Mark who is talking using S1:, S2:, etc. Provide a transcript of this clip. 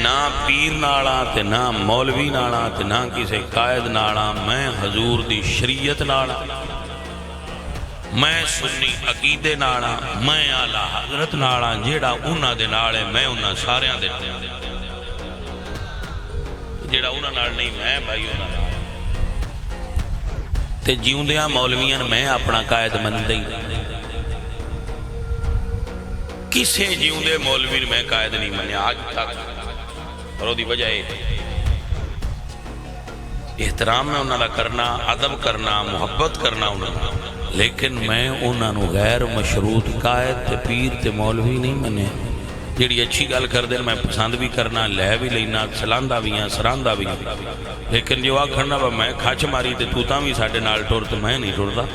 S1: ना पीर नाल हाँ ते ना मौलवी नाल हाँ ते ना किसी कायद नाल हाँ। मैं हजूर दी शरीयत नाल हाँ, मैं सुन्नी अकीदे नाल हाँ, मैं आला हजरत नाल हाँ। जेड़ा उन्हां दे नाल है मैं उन्हां सारियां दे नाल, जेड़ा उन्हां नाल नहीं मैं भाई उन्हां नाल। ते जिउंदियां मौलवियां मैं अपना कायद मनदा ही नहीं, किसे जिउंदे मौलवी ने मैं कायद नहीं मनिया आज तक। और उसकी वजह एहतराम में उन्होंने करना, अदब करना, मुहब्बत करना उन्होंने, लेकिन मैं उन्होंने गैर मशरूत कायद ते पीर ते मौलवी नहीं मनिया। जी अच्छी गल करते मैं पसंद भी करना, लै भी लेना, सलांदा भी हाँ, सरांदा भी हाँ। लेकिन जो आखना वा मैं खच मारी तो तू भी साडे नाल टुर, तो मैं नहीं टुरदा।